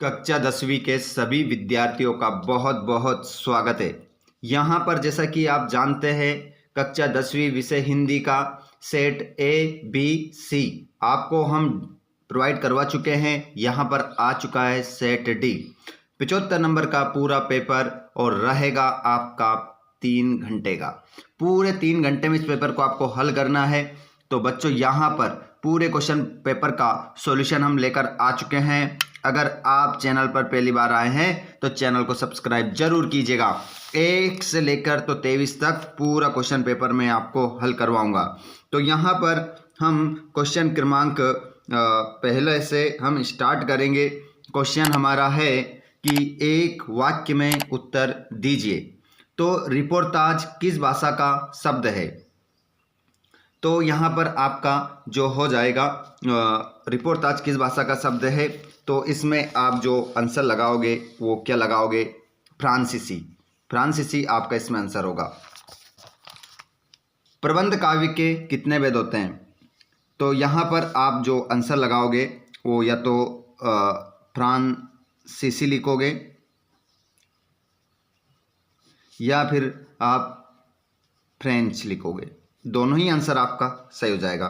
कक्षा 10वीं के सभी विद्यार्थियों का बहुत बहुत स्वागत है। यहाँ पर जैसा कि आप जानते हैं कक्षा 10वीं विषय हिंदी का सेट ए बी सी आपको हम प्रोवाइड करवा चुके हैं। यहाँ पर आ चुका है सेट डी 75 नंबर का पूरा पेपर और रहेगा आपका 3 घंटे का। पूरे 3 घंटे में इस पेपर को आपको हल करना है। तो बच्चों यहाँ पर पूरे क्वेश्चन पेपर का सॉल्यूशन हम लेकर आ चुके हैं। अगर आप चैनल पर पहली बार आए हैं तो चैनल को सब्सक्राइब जरूर कीजिएगा। 1 से लेकर तो 23 तक पूरा क्वेश्चन पेपर मैं आपको हल करवाऊंगा। तो यहाँ पर हम क्वेश्चन क्रमांक पहले से हम स्टार्ट करेंगे। क्वेश्चन हमारा है कि एक वाक्य में उत्तर दीजिए। तो रिपोर्टाज किस भाषा का शब्द है? तो यहाँ पर आपका जो हो जाएगा रिपोर्टाज किस भाषा का शब्द है, तो इसमें आप जो आंसर लगाओगे वो क्या लगाओगे? फ्रांसीसी। फ्रांसीसी आपका इसमें आंसर होगा। प्रबंध काव्य के कितने वेद होते हैं? तो यहाँ पर आप जो आंसर लगाओगे वो या तो फ्रांसीसी लिखोगे या फिर आप फ्रेंच लिखोगे। दोनों ही आंसर आपका सही हो जाएगा।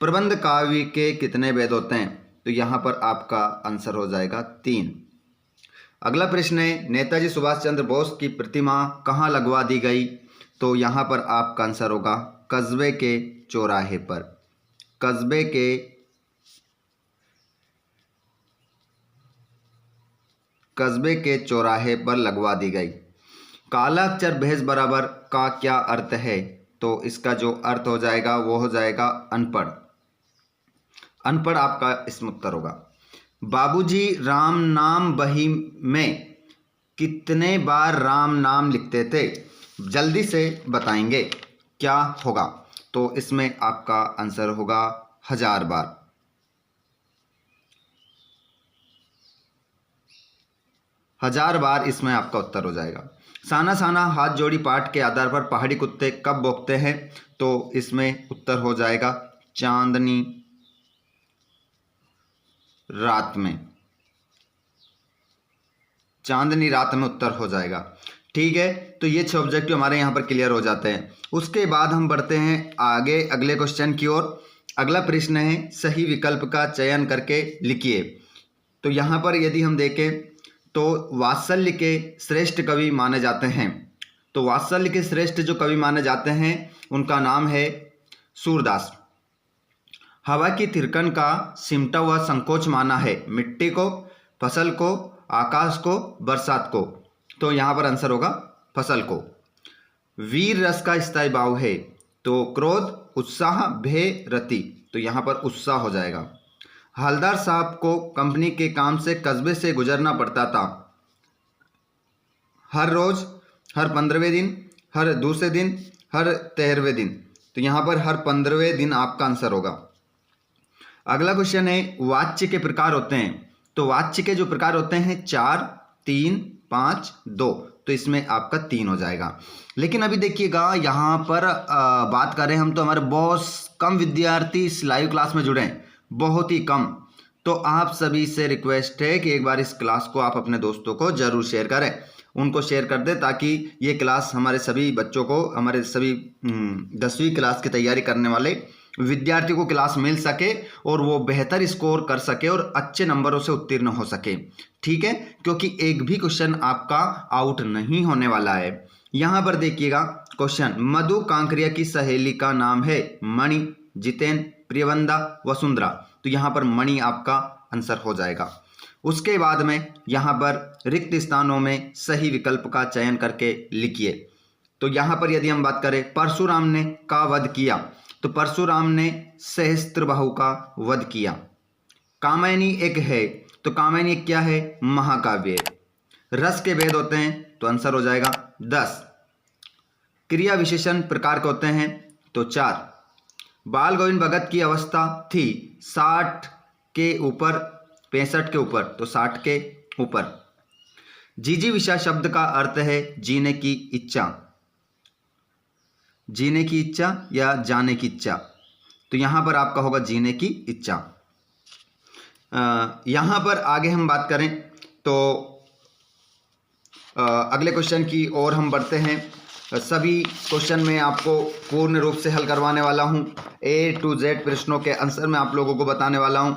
प्रबंध काव्य के कितने वेद होते हैं? तो यहाँ पर आपका आंसर हो जाएगा 3। अगला प्रश्न है नेताजी सुभाष चंद्र बोस की प्रतिमा कहाँ लगवा दी गई? तो यहाँ पर आपका आंसर होगा कस्बे के चौराहे पर। कस्बे के चौराहे पर लगवा दी गई। काला अक्षर भैंस बराबर का क्या अर्थ है? तो इसका जो अर्थ हो जाएगा वो हो जाएगा अनपढ़। अनपढ़ आपका इसमें उत्तर होगा। बाबूजी राम नाम बही में कितने बार राम नाम लिखते थे? जल्दी से बताएंगे क्या होगा? तो इसमें आपका आंसर होगा 1000 बार। 1000 बार इसमें आपका उत्तर हो जाएगा। साना साना हाथ जोड़ी पाठ के आधार पर पहाड़ी कुत्ते कब भौंकते हैं? तो इसमें उत्तर हो जाएगा चांदनी रात में। चांदनी रात में उत्तर हो जाएगा। ठीक है, तो ये 6 ऑब्जेक्टिव हमारे यहाँ पर क्लियर हो जाते हैं। उसके बाद हम बढ़ते हैं आगे अगले क्वेश्चन की ओर। अगला प्रश्न है सही विकल्प का चयन करके लिखिए। तो यहाँ पर यदि हम देखें तो वात्सल्य के श्रेष्ठ कवि माने जाते हैं। तो वात्सल्य के श्रेष्ठ जो कवि माने जाते हैं उनका नाम है सूरदास। हवा की थिरकन का सिमटा हुआ संकोच माना है मिट्टी को, फसल को, आकाश को, बरसात को। तो यहाँ पर आंसर होगा फसल को। वीर रस का स्थायी भाव है तो क्रोध, उत्साह, भय, रति। तो यहाँ पर उत्साह हो जाएगा। हवलदार साहब को कंपनी के काम से कस्बे से गुजरना पड़ता था। हर रोज, हर 15वें दिन, हर दूसरे दिन, हर 13वें दिन। तो यहाँ पर हर 15वें दिन आपका आंसर होगा। अगला क्वेश्चन है वाच्य के प्रकार होते हैं। तो वाच्य के जो प्रकार होते हैं 4, 3, 5, 2। तो इसमें आपका 3 हो जाएगा। लेकिन अभी देखिएगा यहाँ पर बात करें हम तो हमारे बहुत कम विद्यार्थी इस लाइव क्लास में जुड़े हैं, बहुत ही कम। तो आप सभी से रिक्वेस्ट है कि एक बार इस क्लास को आप अपने दोस्तों को जरूर शेयर करें, उनको शेयर कर दें ताकि ये क्लास हमारे सभी बच्चों को, हमारे सभी 10वीं क्लास की तैयारी करने वाले विद्यार्थियों को क्लास मिल सके और वो बेहतर स्कोर कर सके और अच्छे नंबरों से उत्तीर्ण हो सके। ठीक है, क्योंकि एक भी क्वेश्चन आपका आउट नहीं होने वाला है। यहाँ पर देखिएगा क्वेश्चन मधु कांकरिया की सहेली का नाम है मणि, जितेन, प्रियवंदा, वसुंधरा। तो यहाँ पर मणि आपका आंसर हो जाएगा। उसके बाद में यहाँ पर रिक्त स्थानों में सही विकल्प का चयन करके लिखिए। तो यहाँ पर यदि हम बात करें परशुराम ने का वध किया, तो परशुराम ने सहस्त्रबाहु का वध किया। कामायनी एक है, तो कामायनी एक क्या है? महाकाव्य। रस के भेद होते हैं, तो आंसर हो जाएगा 10। क्रिया विशेषण प्रकार के होते हैं, तो 4। बाल गोविंद भगत की अवस्था थी 60 के ऊपर, 65 के ऊपर। तो 60 के ऊपर। जिजीविषा शब्द का अर्थ है जीने की इच्छा। जीने की इच्छा या जाने की इच्छा। तो यहाँ पर आपका होगा जीने की इच्छा। यहाँ पर आगे हम बात करें तो अगले क्वेश्चन की ओर हम बढ़ते हैं। सभी क्वेश्चन में आपको पूर्ण रूप से हल करवाने वाला हूं। A to Z प्रश्नों के आंसर मैं आप लोगों को बताने वाला हूं,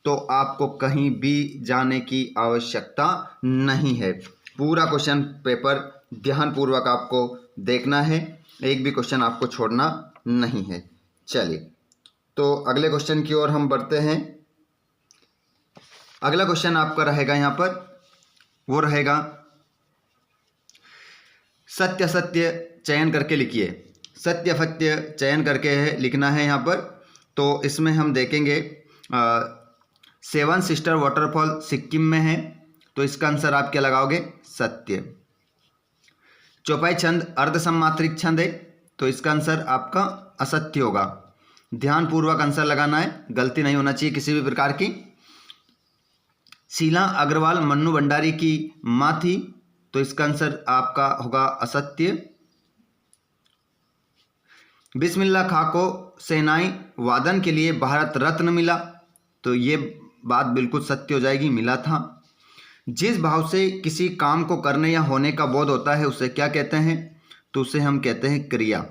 तो आपको कहीं भी जाने की आवश्यकता नहीं है। पूरा क्वेश्चन पेपर ध्यानपूर्वक आपको देखना है, एक भी क्वेश्चन आपको छोड़ना नहीं है। चलिए, तो अगले क्वेश्चन की ओर हम बढ़ते हैं। अगला क्वेश्चन आपका रहेगा यहाँ पर, वो रहेगा सत्य असत्य चयन करके लिखिए। सत्य असत्य चयन करके लिखना है यहाँ पर। तो इसमें हम देखेंगे सेवन सिस्टर वाटरफॉल सिक्किम में है, तो इसका आंसर आप क्या लगाओगे? सत्य। चौपाई छंद अर्धसमात्रिक छंद है, तो इसका आंसर आपका असत्य होगा। ध्यानपूर्वक आंसर लगाना है, गलती नहीं होना चाहिए किसी भी प्रकार की। शीला अग्रवाल मन्नू भंडारी की मां थी, तो इसका आंसर आपका होगा असत्य। बिस्मिल्लाह खां को सेनाई वादन के लिए भारत रत्न मिला, तो ये बात बिल्कुल सत्य हो जाएगी, मिला था। जिस भाव से किसी काम को करने या होने का बोध होता है उसे क्या कहते हैं? तो उसे हम कहते हैं क्रिया।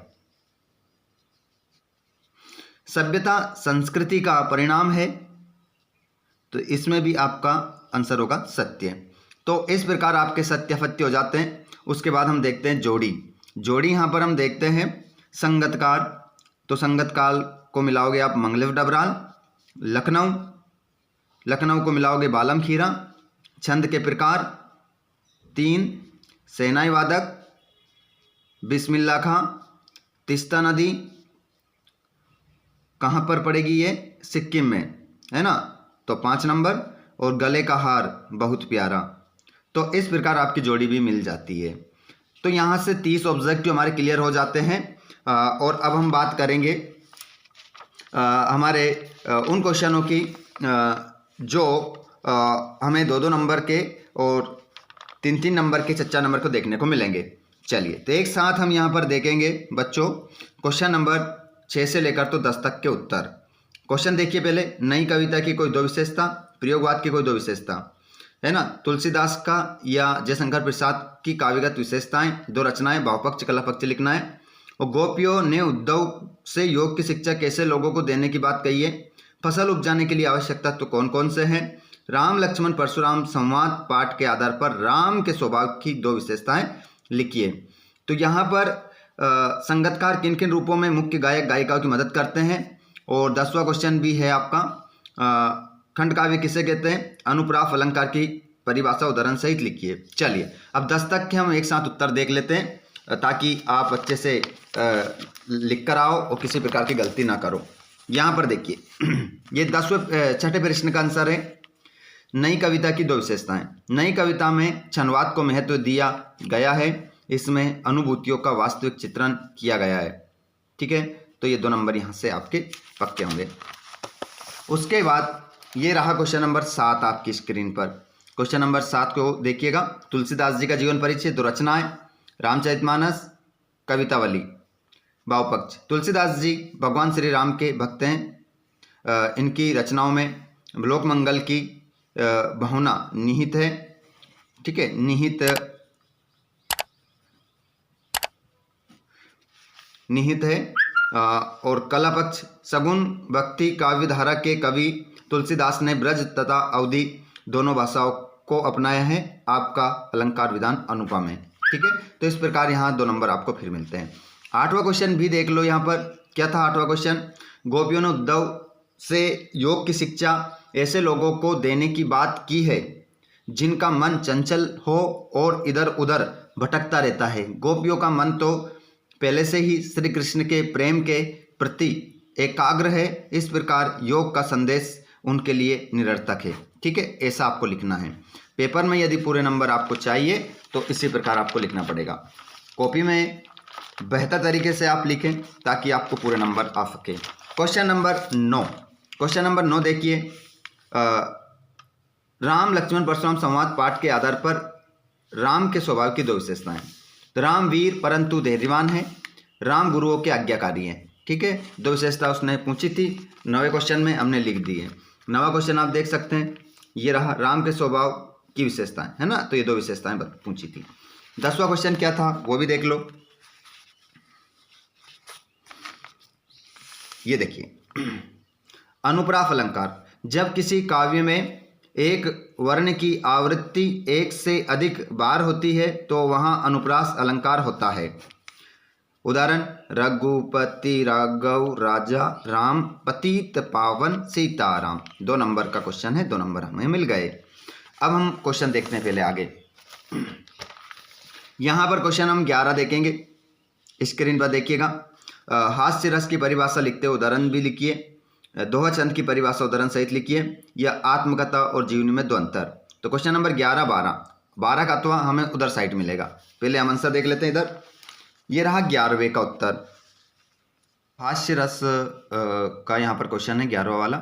सभ्यता संस्कृति का परिणाम है, तो इसमें भी आपका आंसर होगा सत्य। तो इस प्रकार आपके सत्य असत्य हो जाते हैं। उसके बाद हम देखते हैं जोड़ी। जोड़ी यहाँ पर हम देखते हैं संगतकार, तो संगतकाल को मिलाओगे आप मंगलेव डबराल। लखनऊ, लखनऊ को मिलाओगे बालम खीरा। छंद के प्रकार 3, सेनाई वादक, बिस्मिल्लाह खां, तिस्ता नदी। कहाँ पर पड़ेगी ये? सिक्किम में, है ना? तो 5 नंबर। और गले का हार बहुत प्यारा। तो इस प्रकार आपकी जोड़ी भी मिल जाती है। तो यहाँ से 30 ऑब्जेक्टिव हमारे क्लियर हो जाते हैं। और अब हम बात करेंगे हमारे उन क्वेश्चनों की जो हमें 2-2 नंबर के और 3-3 नंबर के 4 नंबर को देखने को मिलेंगे। चलिए, तो एक साथ हम यहाँ पर देखेंगे बच्चों क्वेश्चन नंबर 6 से लेकर तो 10 तक के उत्तर। क्वेश्चन देखिए पहले। नई कविता की कोई 2 विशेषता, प्रयोगवाद की कोई 2 विशेषता, है ना? तुलसीदास का या जयशंकर प्रसाद की काव्यगत विशेषताएं, 2 रचनाएं, भावपक्ष कला पक्ष लिखना है। और गोपियों ने उद्धव से योग की शिक्षा कैसे लोगों को देने की बात कही है। फसल उपजाने के लिए आवश्यक तत्व कौन कौन से हैं। राम लक्ष्मण परशुराम संवाद पाठ के आधार पर राम के स्वभाव की 2 विशेषताएं लिखिए। तो यहाँ पर संगतकार किन किन रूपों में मुख्य गायक गायिकाओं की मदद करते हैं। और 10वां क्वेश्चन भी है आपका, खंड काव्य किसे कहते हैं। अनुप्रास अलंकार की परिभाषा उदाहरण सहित लिखिए। चलिए, अब 10 तक के हम एक साथ उत्तर देख लेते हैं, ताकि आप अच्छे से लिख कर आओ और किसी प्रकार की गलती ना करो। यहाँ पर देखिए, ये 10वें 6ठे प्रश्न का आंसर है नई कविता की 2 विशेषताएं। नई कविता में छंदवाद को महत्व दिया गया है, इसमें अनुभूतियों का वास्तविक चित्रण किया गया है। ठीक है, तो ये 2 नंबर यहाँ से आपके पक्के होंगे। उसके बाद ये रहा क्वेश्चन नंबर 7 आपकी स्क्रीन पर। क्वेश्चन नंबर 7 को देखिएगा। तुलसीदास जी का जीवन परिचय, 2 रचनाएं, रामचरितमानस, कवितावली। भावपक्ष, तुलसीदास जी भगवान श्री राम के भक्त हैं। इनकी रचनाओं में लोक मंगल की भावना निहित है। ठीक है, निहित है। और कला पक्ष, सगुण भक्ति काव्यधारा के कवि तुलसीदास ने ब्रज तथा अवधी दोनों भाषाओं को अपनाया है। आपका अलंकार विधान अनुपम है। ठीक है, तो इस प्रकार यहाँ 2 नंबर आपको फिर मिलते हैं। 8वां क्वेश्चन भी देख लो। यहाँ पर क्या था 8वां क्वेश्चन? गोपियों ने उद्धव से योग की शिक्षा ऐसे लोगों को देने की बात की है जिनका मन चंचल हो और इधर उधर भटकता रहता है। गोपियों का मन तो पहले से ही श्री कृष्ण के प्रेम के प्रति एकाग्र है, इस प्रकार योग का संदेश उनके लिए निरर्थक है। ठीक है, ऐसा आपको लिखना है। पेपर में यदि पूरे नंबर आपको चाहिए तो इसी प्रकार आपको लिखना पड़ेगा। कॉपी में बेहतर तरीके से आप लिखें ताकि आपको पूरे नंबर आ सके। Question number 9। क्वेश्चन नंबर 9 देखिए। राम लक्ष्मण परशुराम संवाद पाठ के आधार पर राम के स्वभाव की 2 विशेषताएं। तो राम वीर परंतु धैर्यवान है, राम गुरुओं के आज्ञाकारी हैं। ठीक है, 2 विशेषता उसने पूछी थी। 9वें क्वेश्चन में हमने लिख दी है। 9वां क्वेश्चन आप देख सकते हैं, ये रहा। राम के स्वभाव की विशेषताएं, है ना। तो ये 2 विशेषताएं पूछी थी। 10वां क्वेश्चन क्या था वो भी देख लो। ये देखिए, अनुप्रास अलंकार, जब किसी काव्य में एक वर्ण की आवृत्ति 1 से अधिक बार होती है तो वहां अनुप्रास अलंकार होता है। उदाहरण, रघुपति राघव राजा राम पतित पावन सीताराम। 2 नंबर का क्वेश्चन है, 2 नंबर हमें मिल गए। अब हम क्वेश्चन देखते हैं पहले आगे। यहां पर क्वेश्चन हम 11 देखेंगे, स्क्रीन पर देखिएगा। हास्य रस की परिभाषा लिखते हुए उदाहरण भी लिखिए। दोहा छंद की परिभाषा उदाहरण सहित लिखिए। या आत्मकथा और जीवनी में 2 अंतर। तो क्वेश्चन नंबर 11, 12 का अथवा हमें उधर साइड मिलेगा। पहले हम आंसर देख लेते हैं इधर। ये रहा 11वें का उत्तर। हास्य रस का यहाँ पर क्वेश्चन है 11वां वाला।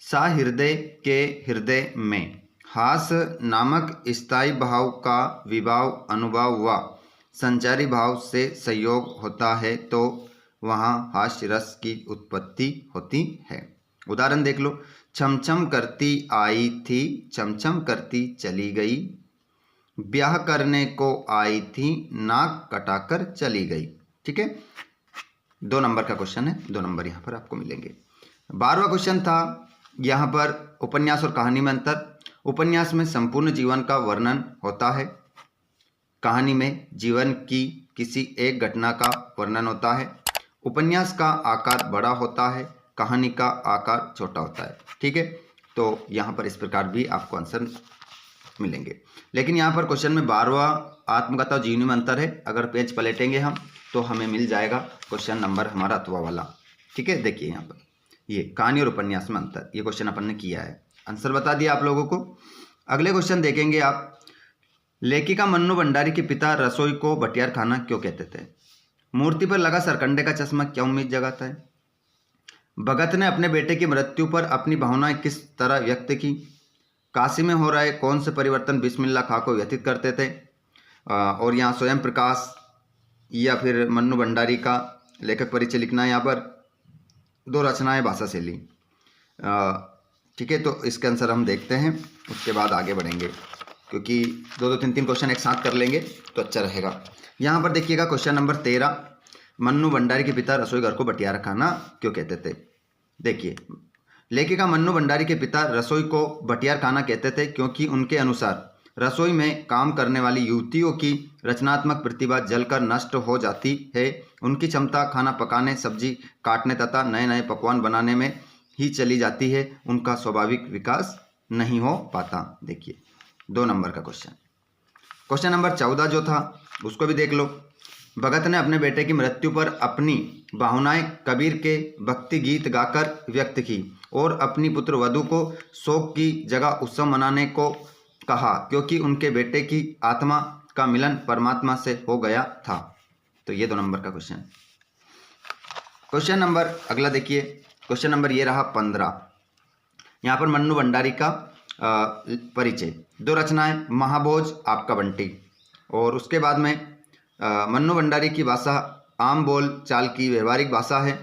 सा हृदय के हृदय में हास नामक स्थायी भाव का विभाव अनुभाव व संचारी भाव से संयोग होता है तो वहाँ हास्य रस की उत्पत्ति होती है। उदाहरण देख लो, छमछम करती आई थी, छमछम करती चली गई, ब्याह करने को आई थी, नाक कटाकर चली गई। ठीक है, 2 नंबर का क्वेश्चन है, 2 नंबर यहाँ पर आपको मिलेंगे। 12वां क्वेश्चन था यहाँ पर उपन्यास और कहानी में अंतर। उपन्यास में संपूर्ण जीवन का वर्णन होता है, कहानी में जीवन की किसी एक घटना का वर्णन होता है। उपन्यास का आकार बड़ा होता है, कहानी का आकार छोटा होता है। ठीक है, तो यहाँ पर इस प्रकार भी आपको आंसर मिलेंगे। लेकिन यहाँ पर क्वेश्चन में 12वां आत्मकथा और जीवनी में अंतर है। अगर पेज पलटेंगे हम तो हमें मिल जाएगा क्वेश्चन नंबर हमारा अथवा वाला। ठीक है, देखिए यहाँ पर ये कहानी और उपन्यास में अंतर, ये क्वेश्चन अपन ने किया है, आंसर बता दिया आप लोगों को। अगले क्वेश्चन देखेंगे आप। लेखिका मन्नू भंडारी के पिता रसोई को बटियार खाना क्यों कहते थे? मूर्ति पर लगा सरकंडे का चश्मा क्या उम्मीद जगाता है? भगत ने अपने बेटे की मृत्यु पर अपनी भावनाएं किस तरह व्यक्त की? काशी में हो रहे कौन से परिवर्तन बिस्मिल्लाह खां को व्यतीत करते थे? और यहाँ स्वयं प्रकाश या फिर मन्नू भंडारी का लेखक परिचय लिखना है। यहाँ पर 2 रचनाएं, भाषा शैली। ठीक है, तो इसके आंसर हम देखते हैं, उसके बाद आगे बढ़ेंगे, क्योंकि 2 3 3 क्वेश्चन एक साथ कर लेंगे तो अच्छा रहेगा। यहाँ पर देखिएगा क्वेश्चन नंबर 13, मन्नू भंडारी के पिता रसोई घर को बटियार खाना क्यों कहते थे? देखिए, लेखिका मन्नू भंडारी के पिता रसोई को बटियार खाना कहते थे क्योंकि उनके अनुसार रसोई में काम करने वाली युवतियों की रचनात्मक प्रतिभा जलकर नष्ट हो जाती है। उनकी क्षमता खाना पकाने, सब्जी काटने तथा नए नए पकवान बनाने में ही चली जाती है, उनका स्वाभाविक विकास नहीं हो पाता। देखिए 2 नंबर का क्वेश्चन। क्वेश्चन नंबर 14 जो था उसको भी देख लो। भगत ने अपने बेटे की मृत्यु पर अपनी भावनाएं कबीर के भक्ति गीत गाकर व्यक्त की और अपनी पुत्र वधू को शोक की जगह उत्सव मनाने को कहा क्योंकि उनके बेटे की आत्मा का मिलन परमात्मा से हो गया था। तो ये 2 नंबर का क्वेश्चन। क्वेश्चन नंबर अगला देखिए, क्वेश्चन नंबर ये रहा 15। यहाँ पर मन्नू भंडारी का परिचय। 2 रचनाएं, महाभोज आपका बंटी, और उसके बाद में मन्नू भंडारी की भाषा आम बोल चाल की व्यवहारिक भाषा है।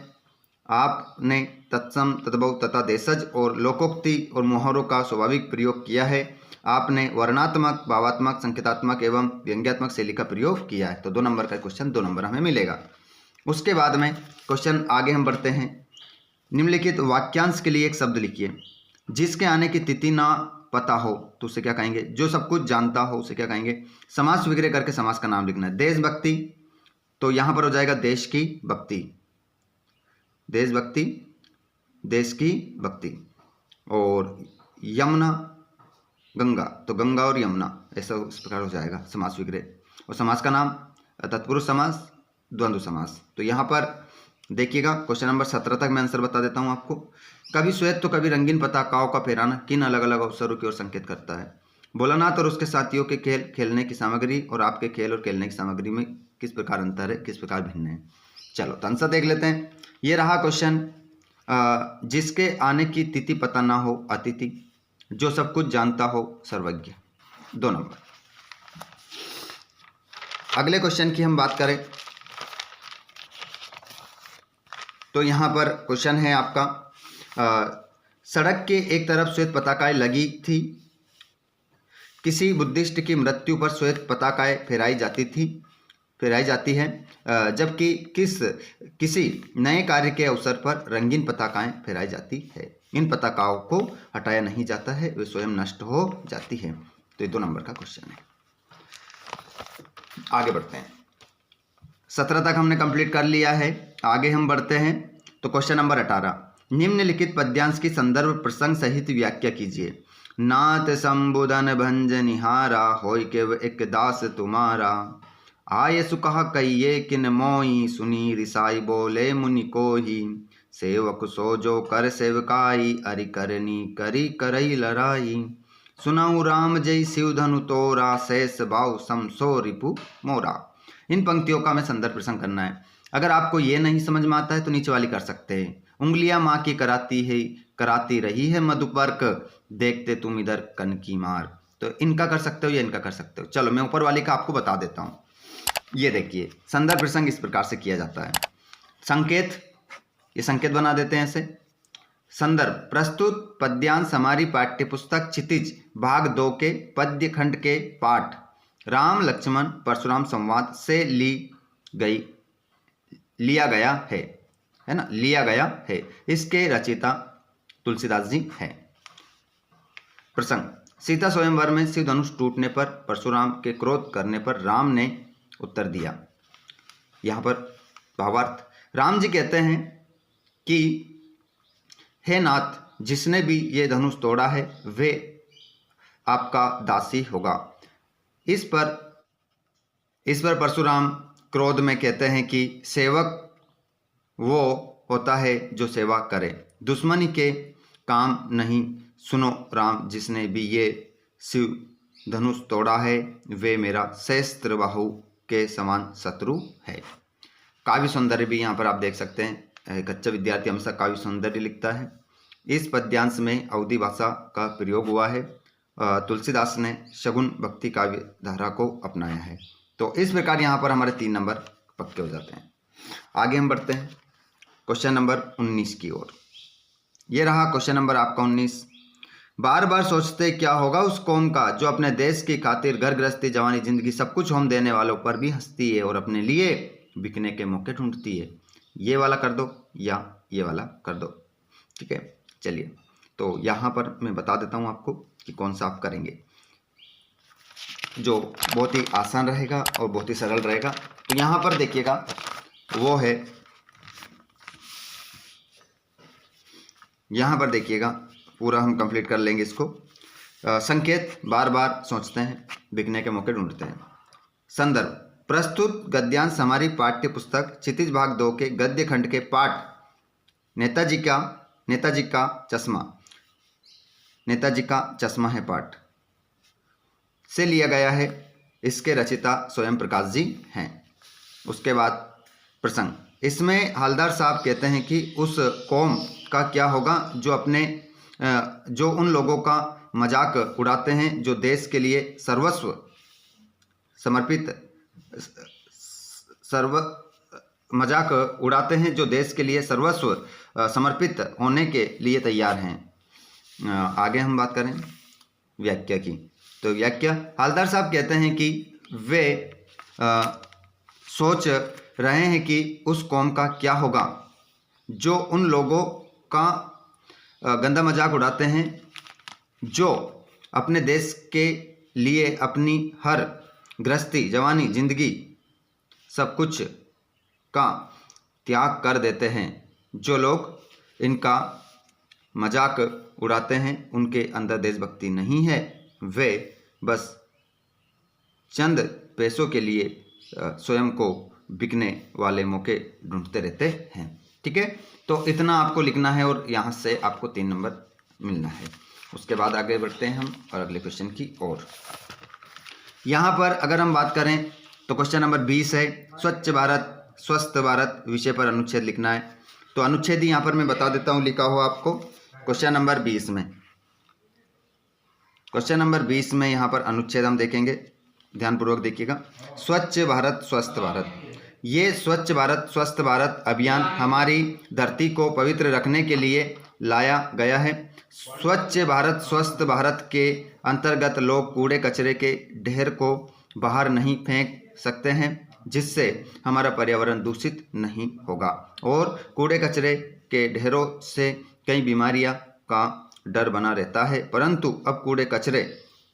आपने तत्सम, तद्भव तथा देशज और लोकोक्ति और मुहावरों का स्वाभाविक प्रयोग किया है। आपने वर्णात्मक, भावात्मक, संकेतात्मक एवं व्यंग्यात्मक शैली का प्रयोग किया है। तो 2 नंबर का क्वेश्चन, 2 नंबर हमें मिलेगा। उसके बाद में क्वेश्चन आगे हम बढ़ते हैं। निम्नलिखित वाक्यांश के लिए एक शब्द लिखिए। जिसके आने की तिथि ना पता हो तो उसे क्या कहेंगे? जो सब कुछ जानता हो उसे क्या कहेंगे? समास विग्रह करके समास का नाम लिखना है। देशभक्ति, तो यहाँ पर हो जाएगा देश की भक्ति, देशभक्ति, देश की भक्ति। और यमुना, गंगा, तो गंगा और यमुना, ऐसा इस प्रकार हो जाएगा समास विग्रह। और समास का नाम तत्पुरुष समास, द्वंद्व समास। तो यहाँ पर देखिएगा क्वेश्चन नंबर 17 तक मैं आंसर बता देता हूँ आपको। कभी श्वेत तो कभी रंगीन पताकाओं का फहराना किन अलग अलग अवसरों की ओर संकेत करता है? भोलानाथ और उसके साथियों के खेल खेलने की सामग्री और आपके खेल और खेलने की सामग्री में किस प्रकार अंतर है, किस प्रकार भिन्न है? चलो तो आंसर देख लेते हैं। ये रहा क्वेश्चन। जिसके आने की तिथि पता ना हो अतिथि, जो सब कुछ जानता हो सर्वज्ञ। 2 नंबर। अगले क्वेश्चन की हम बात करें तो यहाँ पर क्वेश्चन है आपका, सड़क के एक तरफ श्वेत पताकाएं लगी थी, किसी बुद्धिस्ट की मृत्यु पर श्वेत पताकाएं फहराई जाती है, जबकि किसी नए कार्य के अवसर पर रंगीन पताकाएं फहराई जाती है। इन पताकाओं को हटाया नहीं जाता है, वे स्वयं नष्ट हो जाती है। तो ये 2 नंबर का क्वेश्चन है। आगे बढ़ते हैं। 17 तक हमने कंप्लीट कर लिया है। आगे हम बढ़ते हैं। तो क्वेश्चन नंबर 18, निम्नलिखित पद्यांश की संदर्भ प्रसंग सहित व्याख्या कीजिए। नाथ संबुधन भंज निहारा, होय केव एक दास तुम्हारा। आय सुकहा कहिए किन मोई, सुनी रिसाई बोले मुनि कोही। सेवक सो जो कर सेवकाई, अरि करनी करी करई लड़ाई। सुनाऊ राम जय शिव धनु तोरा, शेष भाव समसो रिपु मोरा। इन पंक्तियों का हमें संदर्भ प्रसंग करना है। अगर आपको ये नहीं समझ में आता है तो नीचे वाली कर सकते हैं। उंगलियां माँ की कराती रही है मधुपर्क, देखते तुम इधर कन की मार। तो इनका कर सकते हो या इनका कर सकते हो। चलो मैं ऊपर वाली का आपको बता देता हूँ। ये देखिए, संदर्भ प्रसंग इस प्रकार से किया जाता है। संकेत, ये संकेत बना देते हैं ऐसे। संदर्भ, प्रस्तुत पद्यांश हमारी पाठ्यपुस्तक क्षितिज भाग 2 के पद्य खंड के पाठ राम लक्ष्मण परशुराम संवाद से लिया गया है। इसके रचयिता तुलसीदास जी हैं। प्रसंग, सीता स्वयंवर में शिव धनुष टूटने पर परशुराम के क्रोध करने पर राम ने उत्तर दिया। यहाँ पर भावार्थ, राम जी कहते हैं कि हे नाथ, जिसने भी ये धनुष तोड़ा है वे आपका दासी होगा। इस पर परशुराम क्रोध में कहते हैं कि सेवक वो होता है जो सेवा करे, दुश्मनी के काम नहीं। सुनो राम, जिसने भी ये शिव धनुष तोड़ा है वे मेरा सहस्त्र बाहु के समान शत्रु है। काव्य सौंदर्य भी यहाँ पर आप देख सकते हैं। एक अच्छा विद्यार्थी हमेशा काव्य सौंदर्य लिखता है। इस पद्यांश में अवधी भाषा का प्रयोग हुआ है। तुलसीदास ने शगुन भक्ति काव्य धारा को अपनाया है। तो इस प्रकार यहाँ पर हमारे 3 नंबर पक्के हो जाते हैं। आगे हम बढ़ते हैं क्वेश्चन नंबर 19 की ओर। ये रहा क्वेश्चन नंबर आपका 19। बार बार सोचते क्या होगा उस कौम का, जो अपने देश की खातिर घर गृहस्थी जवानी जिंदगी सब कुछ होम देने वालों पर भी हंसती है और अपने लिए बिकने के मौके ढूंढती है। ये वाला कर दो या ये वाला कर दो। ठीक है, चलिए तो यहाँ पर मैं बता देता हूँ आपको कि कौन सा आप करेंगे, जो बहुत ही आसान रहेगा और बहुत ही सरल रहेगा। तो यहाँ पर देखिएगा, वो है, यहाँ पर देखिएगा, पूरा हम कंप्लीट कर लेंगे इसको। संकेत, बार बार सोचते हैं, बिकने के मौके ढूंढते हैं। संदर्भ, प्रस्तुत गद्यांश हमारी पाठ्य पुस्तक क्षितिज भाग 2 के गद्य खंड के पाठ नेताजी का चश्मा है पाठ से लिया गया है। इसके रचयिता स्वयं प्रकाश जी हैं। उसके बाद प्रसंग, इसमें हलदार साहब कहते हैं कि उस कौम का क्या होगा जो उन लोगों का मजाक उड़ाते हैं जो देश के लिए सर्वस्व समर्पित होने के लिए तैयार हैं। आगे हम बात करें व्याख्या की। तो व्याख्या, हलदार साहब कहते हैं कि वे सोच रहे हैं कि उस कौम का क्या होगा जो उन लोगों का गंदा मजाक उड़ाते हैं, जो अपने देश के लिए अपनी हर गृहस्थी जवानी जिंदगी सब कुछ का त्याग कर देते हैं। जो लोग इनका मजाक उड़ाते हैं उनके अंदर देशभक्ति नहीं है, वे बस चंद पैसों के लिए स्वयं को बिकने वाले मौके ढूंढते रहते हैं। ठीक है, तो इतना आपको लिखना है और यहाँ से आपको 3 नंबर मिलना है। उसके बाद आगे बढ़ते हैं हम और अगले क्वेश्चन की ओर। यहाँ पर अगर हम बात करें तो क्वेश्चन नंबर 20 है, स्वच्छ भारत स्वस्थ भारत विषय पर अनुच्छेद लिखना है। तो अनुच्छेद यहाँ पर मैं बता देता हूँ, लिखा हुआ आपको क्वेश्चन नंबर 20 में। क्वेश्चन नंबर 20 में यहाँ पर अनुच्छेद हम देखेंगे, ध्यानपूर्वक देखिएगा। स्वच्छ भारत स्वस्थ भारत, ये स्वच्छ भारत स्वस्थ भारत अभियान हमारी धरती को पवित्र रखने के लिए लाया गया है। स्वच्छ भारत स्वस्थ भारत के अंतर्गत लोग कूड़े कचरे के ढेर को बाहर नहीं फेंक सकते हैं, जिससे हमारा पर्यावरण दूषित नहीं होगा। और कूड़े कचरे के ढेरों से कई बीमारियां का डर बना रहता है, परंतु अब कूड़े कचरे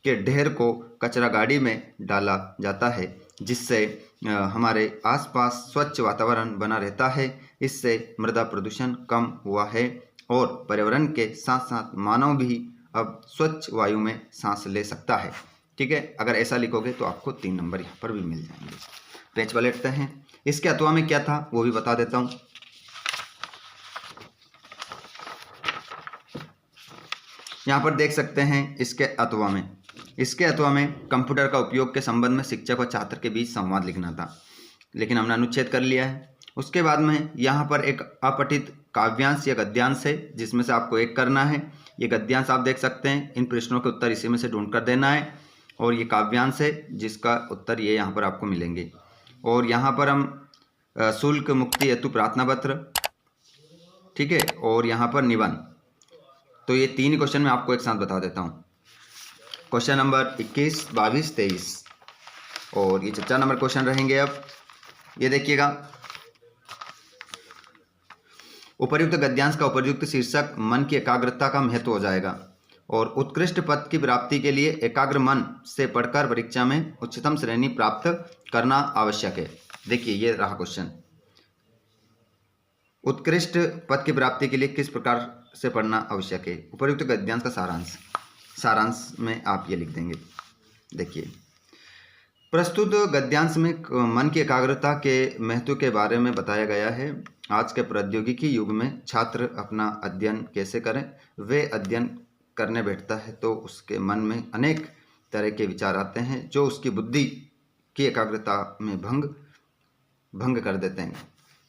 के ढेर को कचरा गाड़ी में डाला जाता है, जिससे हमारे आसपास स्वच्छ वातावरण बना रहता है। इससे मृदा प्रदूषण कम हुआ है और पर्यावरण के साथ साथ मानव भी अब स्वच्छ वायु में सांस ले सकता है। ठीक है, अगर ऐसा लिखोगे तो आपको 3 नंबर यहाँ पर भी मिल जाएंगे। पेज पलटते हैं। इसके अथवा में क्या था वो भी बता देता हूँ। यहाँ पर देख सकते हैं इसके अथवा में कंप्यूटर का उपयोग के संबंध में शिक्षक और छात्र के बीच संवाद लिखना था, लेकिन हमने अनुच्छेद कर लिया है। उसके बाद में यहाँ पर एक अपठित काव्यांश या गद्यांश है, जिसमें से आपको एक करना है। ये गद्यांश आप देख सकते हैं, इन प्रश्नों के उत्तर इसी में से ढूंढ कर देना है। और ये काव्यांश है जिसका उत्तर ये यहाँ पर आपको मिलेंगे। और यहाँ पर हम शुल्क मुक्ति हेतु प्रार्थना पत्र, ठीक है, और यहाँ पर निबंध। तो ये 3 क्वेश्चन मैं आपको एक साथ बता देता हूँ। क्वेश्चन नंबर 21, 22, 23 और ये 4 नंबर क्वेश्चन रहेंगे। अब ये देखिएगा, उपर्युक्त गद्यांश का उपर्युक्त शीर्षक मन की एकाग्रता का महत्व हो जाएगा और उत्कृष्ट पद की प्राप्ति के लिए एकाग्र मन से पढ़कर परीक्षा में उच्चतम श्रेणी प्राप्त करना आवश्यक है। देखिए ये रहा क्वेश्चन, उत्कृष्ट पद की प्राप्ति के लिए किस प्रकार से पढ़ना आवश्यक है। उपर्युक्त गद्यांश का सारांश में आप ये लिख देंगे। देखिए, प्रस्तुत गद्यांश में मन की एकाग्रता के महत्व के बारे में बताया गया है। आज के प्रौद्योगिकी युग में छात्र अपना अध्ययन कैसे करें। वे अध्ययन करने बैठता है तो उसके मन में अनेक तरह के विचार आते हैं जो उसकी बुद्धि की एकाग्रता में भंग कर देते हैं।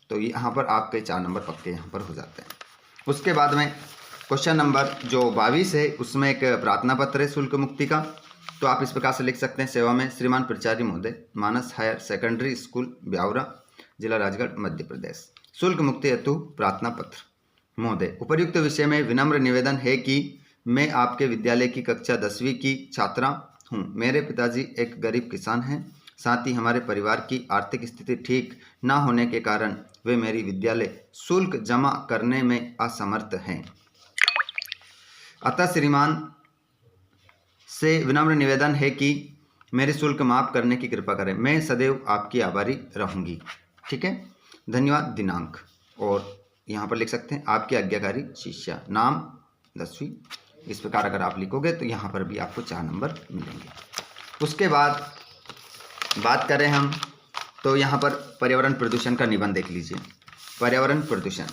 तो यहाँ पर आपके 4 नंबर पक्के यहाँ पर हो जाते हैं। उसके बाद में क्वेश्चन नंबर जो 22 है उसमें एक प्रार्थना पत्र है शुल्क मुक्ति का। तो आप इस प्रकार से लिख सकते हैं, सेवा में श्रीमान प्राचार्य महोदय, मानस हायर सेकेंडरी स्कूल ब्यावरा, जिला राजगढ़, मध्य प्रदेश। शुल्क मुक्ति हेतु प्रार्थना पत्र। महोदय, उपर्युक्त विषय में विनम्र निवेदन है कि मैं आपके विद्यालय की कक्षा 10वीं की छात्रा हूँ। मेरे पिताजी एक गरीब किसान हैं, साथ ही हमारे परिवार की आर्थिक स्थिति ठीक न होने के कारण वे मेरी विद्यालय शुल्क जमा करने में असमर्थ हैं। अतः श्रीमान से विनम्र निवेदन है कि मेरे शुल्क माफ करने की कृपा करें। मैं सदैव आपकी आभारी रहूंगी। ठीक है, धन्यवाद। दिनांक और यहाँ पर लिख सकते हैं आपकी आज्ञाकारी शिष्या, नाम 10वीं। इस प्रकार अगर आप लिखोगे तो यहाँ पर भी आपको 4 नंबर मिलेंगे। उसके बाद बात करें हम तो यहाँ पर पर्यावरण प्रदूषण का निबंध देख लीजिए। पर्यावरण प्रदूषण,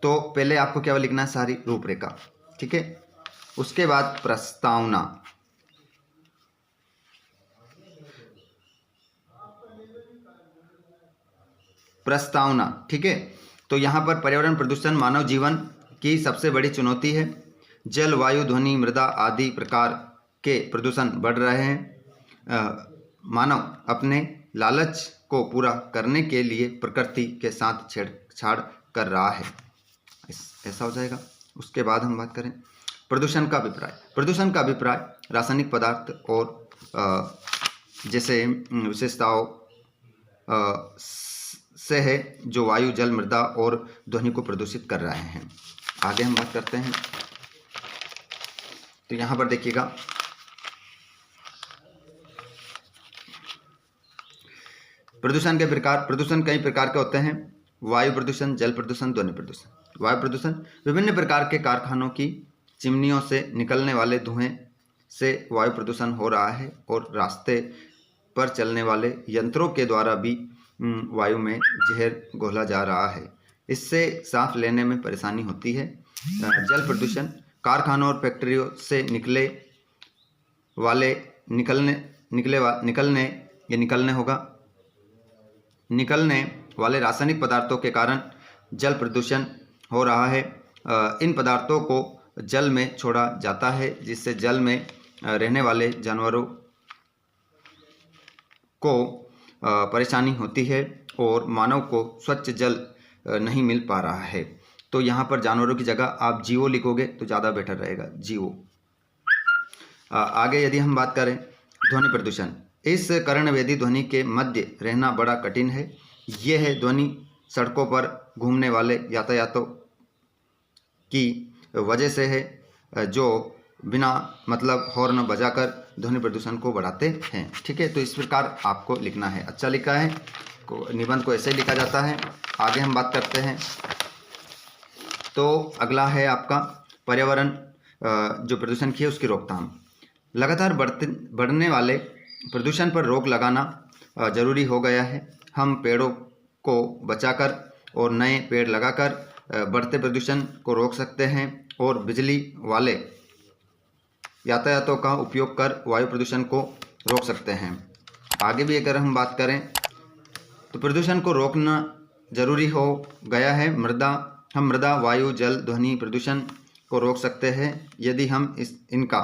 तो पहले आपको क्या लिखना है, सारी रूपरेखा। ठीक है, उसके बाद प्रस्तावना, ठीक है। तो यहाँ पर पर्यावरण प्रदूषण मानव जीवन की सबसे बड़ी चुनौती है। जल, वायु, ध्वनि, मृदा आदि प्रकार के प्रदूषण बढ़ रहे हैं। मानव अपने लालच को पूरा करने के लिए प्रकृति के साथ छेड़छाड़ कर रहा है। ऐसा हो जाएगा। उसके बाद हम बात करें प्रदूषण का अभिप्राय। प्रदूषण का अभिप्राय रासायनिक पदार्थ और जैसे विशेषताओं से है जो वायु, जल, मृदा और ध्वनि को प्रदूषित कर रहे हैं। आगे हम बात करते हैं तो यहाँ पर देखिएगा, प्रदूषण के प्रकार। प्रदूषण कई प्रकार के होते हैं, वायु प्रदूषण, जल प्रदूषण, ध्वनि प्रदूषण। वायु प्रदूषण विभिन्न प्रकार के कारखानों की चिमनियों से निकलने वाले धुएं से वायु प्रदूषण हो रहा है और रास्ते पर चलने वाले यंत्रों के द्वारा भी वायु में जहर घोला जा रहा है। इससे सांस लेने में परेशानी होती है। जल प्रदूषण कारखानों और फैक्ट्रियों से निकलने वाले रासायनिक पदार्थों के कारण जल प्रदूषण हो रहा है। इन पदार्थों को जल में छोड़ा जाता है, जिससे जल में रहने वाले जानवरों को परेशानी होती है और मानव को स्वच्छ जल नहीं मिल पा रहा है। तो यहाँ पर जानवरों की जगह आप जीवो लिखोगे तो ज़्यादा बेटर रहेगा, जीवो। आगे यदि हम बात करें ध्वनि प्रदूषण, इस कर्णवेदी ध्वनि के मध्य रहना बड़ा कठिन है। यह है ध्वनि सड़कों पर घूमने वाले यातायातों की वजह से है, जो बिना मतलब हॉर्न बजाकर ध्वनि प्रदूषण को बढ़ाते हैं। ठीक है, तो इस प्रकार आपको लिखना है। अच्छा लिखा है, निबंध को ऐसे ही लिखा जाता है। आगे हम बात करते हैं। तो अगला है आपका पर्यावरण जो प्रदूषण की है उसकी रोकथाम। लगातार बढ़ने वाले प्रदूषण पर रोक लगाना जरूरी हो गया है। हम पेड़ों को बचाकर और नए पेड़ लगाकर बढ़ते प्रदूषण को रोक सकते हैं और बिजली वाले यातायातों का उपयोग कर वायु प्रदूषण को रोक सकते हैं। आगे भी अगर हम बात करें तो प्रदूषण को रोकना जरूरी हो गया है। हम मृदा, वायु, जल, ध्वनि प्रदूषण को रोक सकते हैं यदि हम इनका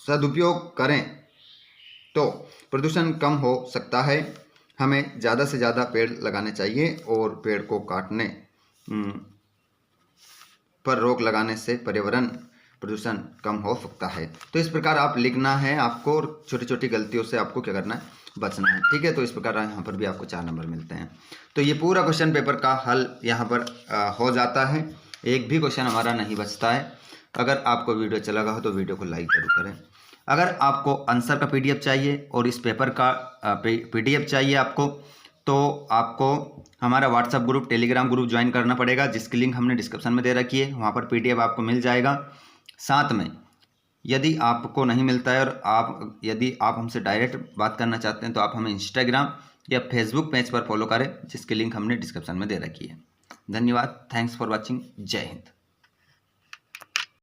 सदुपयोग करें तो प्रदूषण कम हो सकता है। हमें ज़्यादा से ज़्यादा पेड़ लगाने चाहिए और पेड़ को काटने पर रोक लगाने से पर्यावरण प्रदूषण कम हो सकता है। तो इस प्रकार आप लिखना है आपको, और छोटी छोटी गलतियों से आपको क्या करना है, बचना है। ठीक है, तो इस प्रकार यहाँ पर भी आपको 4 नंबर मिलते हैं। तो ये पूरा क्वेश्चन पेपर का हल यहाँ पर हो जाता है। एक भी क्वेश्चन हमारा नहीं बचता है। अगर आपको वीडियो अच्छा लगा हो तो वीडियो को लाइक जरूर करें। अगर आपको आंसर का PDF चाहिए और इस पेपर का PDF चाहिए आपको, तो आपको हमारा WhatsApp group, Telegram group join करना पड़ेगा, जिसकी लिंक हमने डिस्क्रिप्शन में दे रखी है। वहाँ पर PDF आपको मिल जाएगा। साथ में यदि आपको नहीं मिलता है और यदि आप हमसे डायरेक्ट बात करना चाहते हैं तो आप हमें इंस्टाग्राम या फेसबुक पेज पर फॉलो करें, जिसकी लिंक हमने डिस्क्रिप्शन में दे रखी है। धन्यवाद। Thanks for watching. जय हिंद।